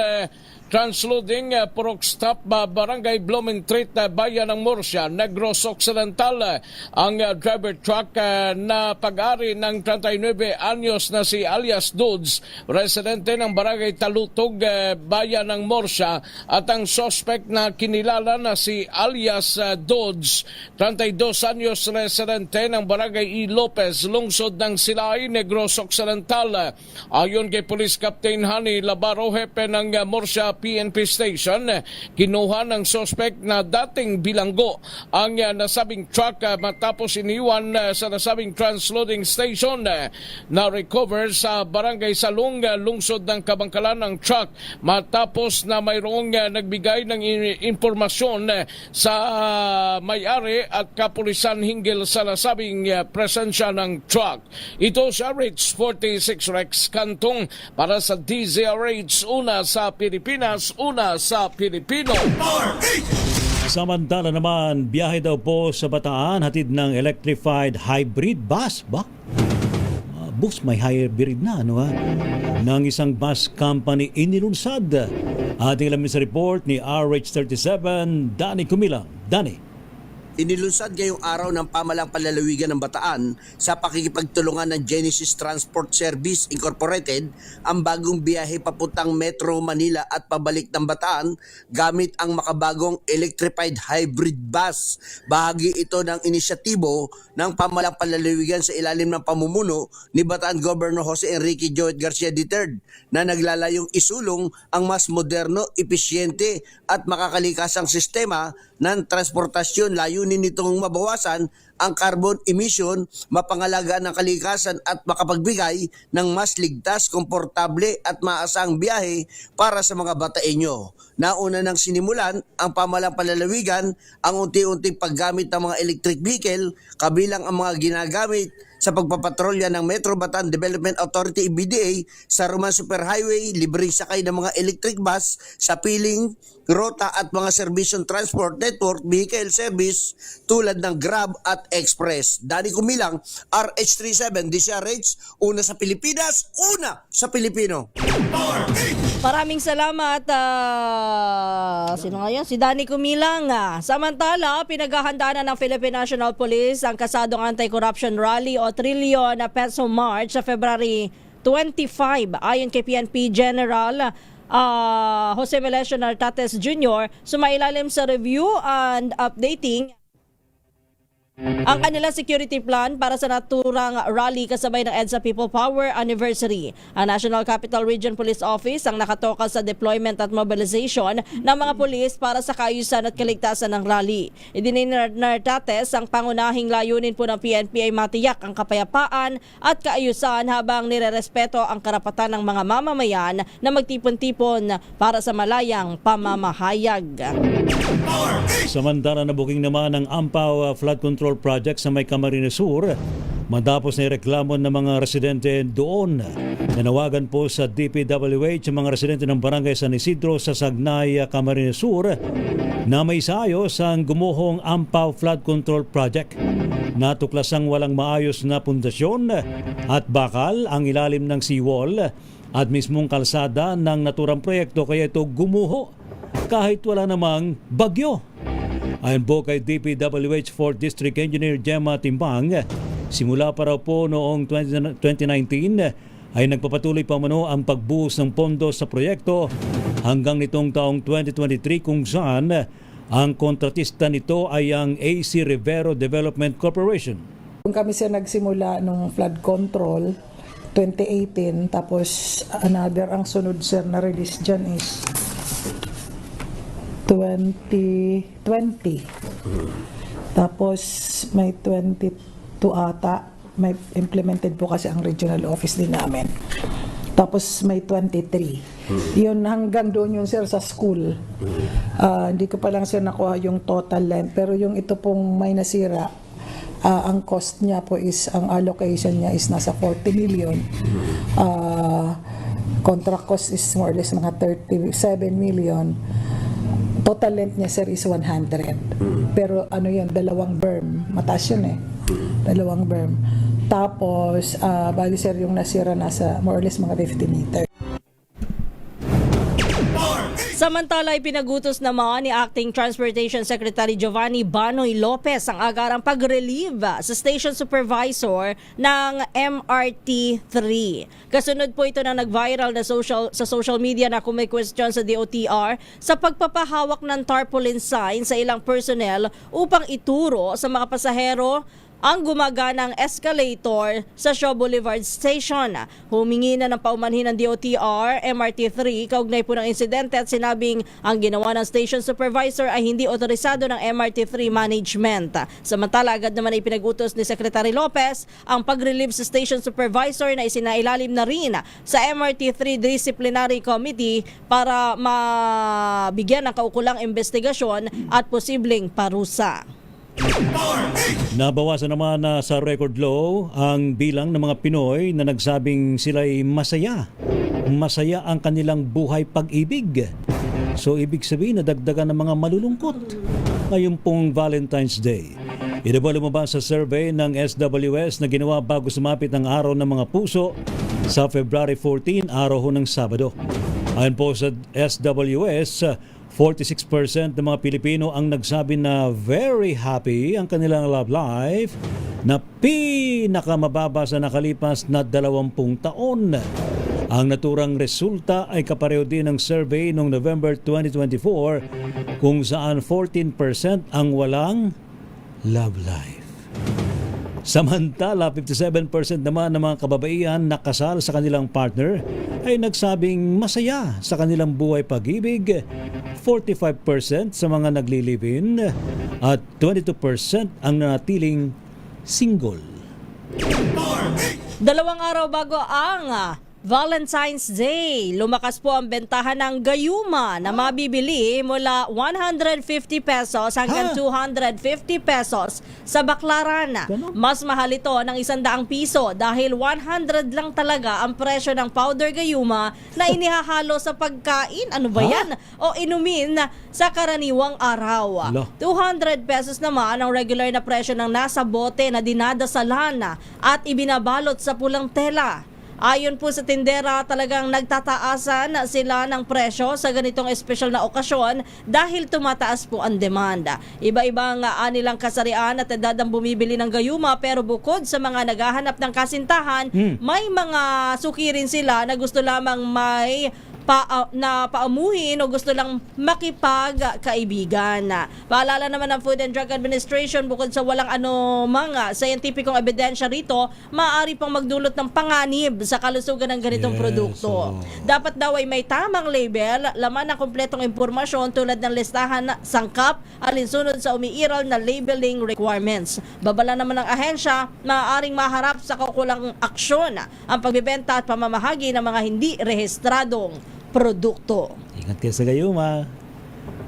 Transloading Purok Stop, Barangay Blumentritt, Bayan ng Murcia, Negros Occidental. Ang driver truck na pag-ari ng 39 anyos na si alias Dudes, residente ng Barangay Talutog, Bayan ng Murcia, at ang suspect na kinilala na si alias Dudes, 32 anyos, residente ng Barangay E. Lopez, lungsod ng Silay, Negros Occidental. Ayon kay Police Captain Hani Labaro, hepe ng Murcia PNP Station, kinuha ng suspect na dating bilanggo ang nasabing truck matapos iniwan sa nasabing transloading station. Na-recover sa Barangay Salong, lungsod ng Kabangkalan ng truck matapos na mayroong nagbigay ng impormasyon sa may-ari at kapulisan hinggil sa nasabing presensya ng truck. Ito sa RH46 Rex Cantong para sa DZRH, una sa Pilipinas, una sa Pilipino. Samantala naman, biyahe daw po sa Bataan hatid ng electrified hybrid bus. Ba? Bus may hybrid na, ano ha? Ng isang bus company inilunsad. Ating alamin sa report ni RH37, Danny Kumilang. Danny. Inilunsad ngayong araw ng pamalang palalawigan ng Bataan sa pakikipagtulungan ng Genesis Transport Service Incorporated ang bagong biyahe papuntang Metro Manila at pabalik ng Bataan gamit ang makabagong electrified hybrid bus. Bahagi ito ng inisyatibo ng pamalang palalawigan sa ilalim ng pamumuno ni Bataan Governor Jose Enrique Joet Garcia III na naglalayong isulong ang mas moderno, episyente at makakalikasang sistema ng transportasyon. Layunin nitong mabawasan ang carbon emission, mapangalagaan ng kalikasan at makapagbigay ng mas ligtas, komportable at maasang biyahe para sa mga Bataeño. Nauna nang sinimulan ang pamalang palalawigan ang unti-unting paggamit ng mga electric vehicle, kabilang ang mga ginagamit sa pagpapatrolya ng Metro Bataan Development Authority EBDA sa Roman Superhighway, libreng sakay ng mga electric bus sa piling, rota at mga serbisyong transport network vehicle service tulad ng Grab at Express. Danny Kumilang, RH37 DZRH, una sa Pilipinas, una sa Pilipino. Maraming salamat. Sino nga yan? Si Danny Kumilang. Samantala, pinaghahandaan na ng Philippine National Police ang kasadong anti-corruption rally o Trillion Peso March sa February 25. Ayon kay PNP General Jose Melesio Nartates Jr., sumailalim sa review and updating ang kanilang security plan para sa naturang rally kasabay ng EDSA People Power Anniversary. Ang National Capital Region Police Office ang nakatoka sa deployment at mobilization ng mga pulis para sa kaayusan at kaligtasan ng rally. Idinin Nartates ang pangunahing layunin po ng PNP ay matiyak ang kapayapaan at kaayusan habang nirerespeto ang karapatan ng mga mamamayan na magtipon-tipon para sa malayang pamamahayag. Samantala, nabuking naman ang Ampaw Flood Control Project sa may Camarines Sur. Matapos na reklamo ng mga residente doon, nanawagan po sa DPWH ang mga residente ng Barangay San Isidro sa Sagnay, Camarines Sur na may sayos ang gumuhong Ampaw Flood Control Project. Natuklasang walang maayos na pundasyon at bakal ang ilalim ng seawall at mismong kalsada ng naturang proyekto, kaya ito gumuho kahit wala namang bagyo. Ayon po kay DPWH 4th District Engineer Gemma Timbang, simula pa raw po noong 2019 ay nagpapatuloy pa mano ang pagbuhos ng pondo sa proyekto hanggang nitong taong 2023 kung saan ang kontratista nito ay ang AC Rivero Development Corporation. Kung kami siya nagsimula ng flood control 2018, tapos another ang sunod sir na release dyan is 2020. Tapos may 22 ata, may implemented po kasi ang regional office din namin. Tapos may 23. Yun hanggang doon yun sir sa school. Hindi ko pa lang sir nakuha yung total length, pero yung ito pong may nasira, ang cost niya po is, ang allocation niya is nasa 40 million. Contract cost is more or less mga 37 million. Total length niya sir is 100. Pero ano yun, dalawang berm. Mataas yun eh. Dalawang berm. Tapos, bali sir yung nasira nasa more or less mga 50 meters. Samantala, ipinagutos naman ni Acting Transportation Secretary Giovanni Banoy Lopez ang agarang pag-relieve sa station supervisor ng MRT-3. Kasunod po ito na nag-viral na sa social media na kung may question sa DOTR sa pagpapahawak ng tarpaulin sign sa ilang personnel upang ituro sa mga pasahero ang gumaganang escalator sa Shaw Boulevard Station. Humingi na ng paumanhin ng DOTR, MRT-3, kaugnay po ng insidente at sinabing ang ginawa ng station supervisor ay hindi otorisado ng MRT-3 management. Samantala, agad naman ay pinag-utos ni Secretary Lopez ang pag-relieve sa station supervisor na isinailalim na rin sa MRT-3 Disciplinary Committee para mabigyan ng kaukulang investigasyon at posibleng parusa. Nabawasan naman sa record low ang bilang ng mga Pinoy na nagsabing sila'y masaya. Masaya ang kanilang buhay pag-ibig. So ibig sabihin na dagdagan ng mga malulungkot ngayon pong Valentine's Day. Ito ba lumabas sa survey ng SWS na ginawa bago sumapit ang araw ng mga puso sa February 14, araw ng Sabado. Ayon po sa SWS, 46% ng mga Pilipino ang nagsabi na very happy ang kanilang love life na pinakamababa sa nakalipas na 20 taon. Ang naturang resulta ay kapareho din ng survey noong November 2024 kung saan 14% ang walang love life. Samantala, 57% naman ng mga kababaihan na kasal sa kanilang partner ay nagsabing masaya sa kanilang buhay pag-ibig, 45% sa mga nagli-live-in at 22% ang nanatiling single. 2 araw bago ang Valentine's Day, lumakas po ang bentahan ng gayuma na mabibili mula 150 pesos hanggang 250 pesos sa Baklaran. Mas mahal ito ng 100 piso dahil 100 lang talaga ang presyo ng powder gayuma na inihahalo sa pagkain. Ano ba yan? O inumin sa karaniwang araw. 200 pesos naman ang regular na presyo ng nasa bote na dinadasalan at ibinabalot sa pulang tela. Ayon po sa tindera, talagang nagtataasan sila ng presyo sa ganitong espesyal na okasyon dahil tumataas po ang demand. Iba-ibang anilang kasarian at edad ang bumibili ng gayuma, pero bukod sa mga naghahanap ng kasintahan, may mga suki rin sila na gusto lamang may paamuhin o gusto lang makipagkaibigan. Paalala naman ng Food and Drug Administration, bukod sa walang anumang scientificong ebidensya rito, maaari pang magdulot ng panganib sa kalusugan ng ganitong produkto. Dapat daw ay may tamang label, laman ng kumpletong impormasyon tulad ng listahan, sangkap, alinsunod sa umiiral na labeling requirements. Babala naman ng ahensya, maaaring maharap sa kaukulang aksyon ang pagbebenta at pamamahagi ng mga hindi rehistradong produkto. Ingat kayo sa gayuma.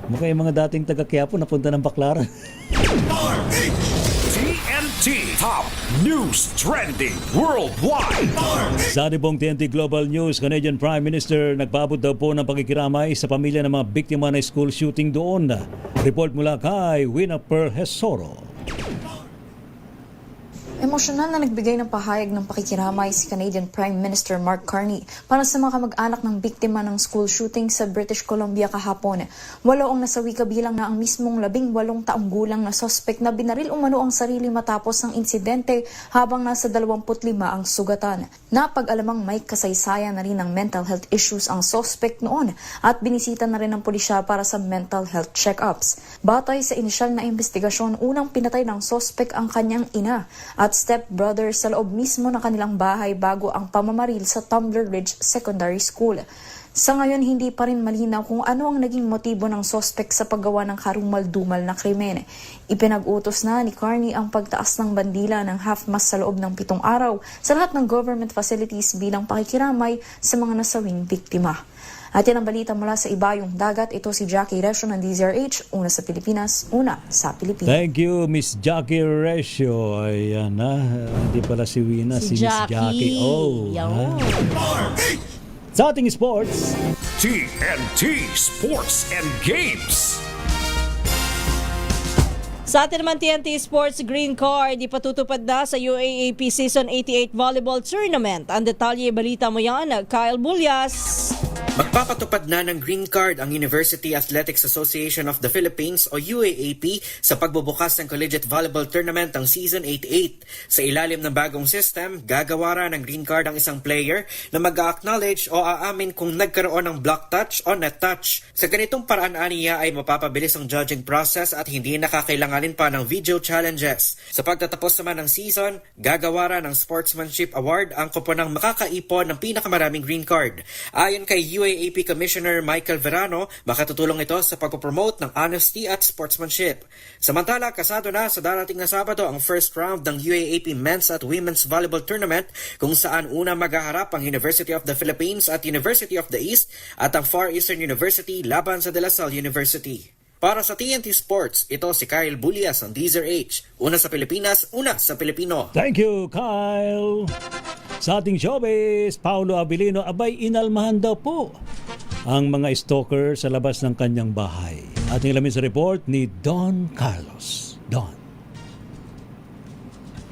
Mukha yung mga dating taga-Quiapo napunta ng Baklaran. TNT TNT Top News Trending Worldwide. Sa ating pong TNT Global News, Canadian Prime Minister nagpaabot daw po ng pakikiramay sa pamilya ng mga biktima ng school shooting doon. Report mula kay Winnie Hesoro. Emosyonal na nagbigay ng pahayag ng pakikiramay si Canadian Prime Minister Mark Carney para sa mga kamag-anak ng biktima ng school shooting sa British Columbia kahapon. 8 ang nasawi kabilang na ang mismong 18 taong gulang na suspect na binaril umano ang sarili matapos ng insidente habang nasa 25 ang sugatan. Napag-alamang may kasaysayan na rin ng mental health issues ang suspect noon at binisita na rin ng pulisya para sa mental health check-ups. Batay sa inisyal na investigasyon, unang pinatay ng suspect ang kanyang ina at stepbrother sa loob mismo ng kanilang bahay bago ang pamamaril sa Tumbler Ridge Secondary School. Sa ngayon, hindi pa rin malinaw kung ano ang naging motibo ng suspect sa paggawa ng karumal-dumal na krimen. Ipinag-utos na ni Carney ang pagtaas ng bandila ng half-mast sa loob ng 7 araw sa lahat ng government facilities bilang pakikiramay sa mga nasawing biktima. At yan ang balita mula sa ibayong dagat. Ito si Jackie Resio ng DZRH, una sa Pilipinas, una sa Pilipinas. Thank you, Miss Jackie Resio. Ayan na, hindi pala si Wina, si Miss Jackie. Oh, sa ating sports, TNT Sports and Games. Sa atin naman TNT Sports Green Card, ipatutupad na sa UAAP Season 88 Volleyball Tournament. Ang detalye, balita mo yan, Kyle Bulyas. Magpapatupad na ng green card ang University Athletics Association of the Philippines o UAAP sa pagbubukas ng Collegiate Volleyball Tournament ng Season 88. Sa ilalim ng bagong system, gagawara ng green card ang isang player na mag-acknowledge o aamin kung nagkaroon ng block touch o net touch. Sa ganitong paraan aniya ay mapapabilis ang judging process at hindi nakakailanganin pa ng video challenges. Sa pagtatapos naman ng season, gagawara ng Sportsmanship Award ang koponang makakaipon ng pinakamaraming green card. Ayon kay UAAP Commissioner Michael Verano, makatutulong ito sa pagpopromote ng honesty at sportsmanship. Samantala, kasado na sa darating na Sabado ang first round ng UAAP Men's at Women's Volleyball Tournament kung saan una maghaharap ang University of the Philippines at University of the East at ang Far Eastern University laban sa De La Salle University. Para sa TNT Sports, ito si Kyle Bulyas ng DZRH. Una sa Pilipinas, una sa Pilipino. Thank you, Kyle. Sa ating showbiz, Paulo Abilino, abay inalmahan daw po ang mga stalker sa labas ng kanyang bahay. Ating alamin sa report ni Don Carlos. Don.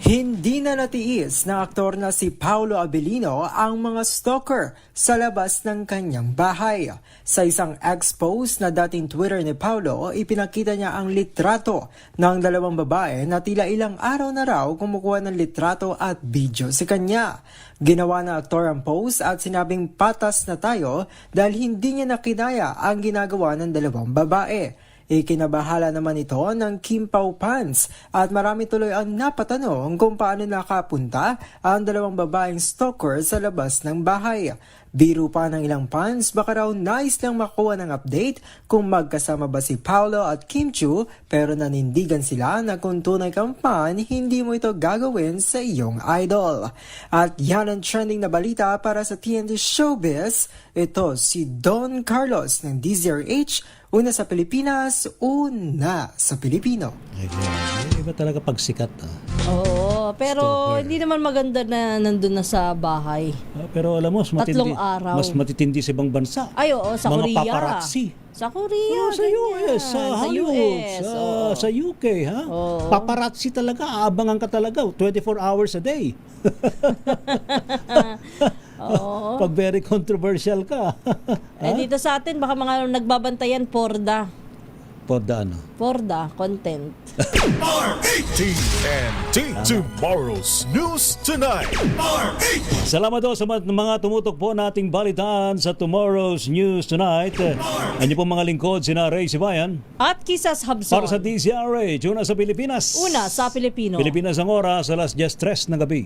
Hindi na natiis ng aktor na si Paulo Abilino ang mga stalker sa labas ng kanyang bahay. Sa isang ex-post na dating Twitter ni Paulo, ipinakita niya ang litrato ng 2 babae na tila ilang araw na raw kumukuha ng litrato at video sa kanya. Ginawa ng aktor ang post at sinabing patas na tayo dahil hindi niya nakinaya ang ginagawa ng 2 babae. Ikinabahala naman ito ng Kim Pao Pans at marami tuloy ang napatanong kung paano nakapunta ang 2 babaeng stalker sa labas ng bahay. Biro pa ng ilang fans, baka raw nice lang makuha ng update kung magkasama ba si Paulo at Kim Chiu, pero nanindigan sila na kung tunay kang fan, hindi mo ito gagawin sa iyong idol. At yan ang trending na balita para sa TNT Showbiz. Ito si Don Carlos ng DZRH, una sa Pilipinas, una sa Pilipino. Iba talaga pagsikat. Oo, pero hindi naman maganda na nandun na sa bahay. Pero alam mo, araw. Mas matitindi sa ibang bansa. Ay, oo, sa mga Korea. paparazzi. Sa Korea. Sa US, sa Hollywood, sa UK, ha? Oo. Paparazzi talaga, aabangan ka talaga, 24 hours a day. Oo. Pag very controversial ka. Dito sa atin, baka mga nagbabantayan, Porda. Porda ano? Porda, content. TNT Tomorrow's News Tonight. Salamat po sa mga tumutok po nating balitaan sa Tomorrow's News Tonight. Ano po mga lingkod, sina Ray Sibayan. At Kisas Habson. Para sa DZRH, una sa Pilipinas. Una sa Pilipino. Pilipinas ang oras, alas 10:03 ng gabi.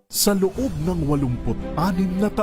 Sa loob ng 86 na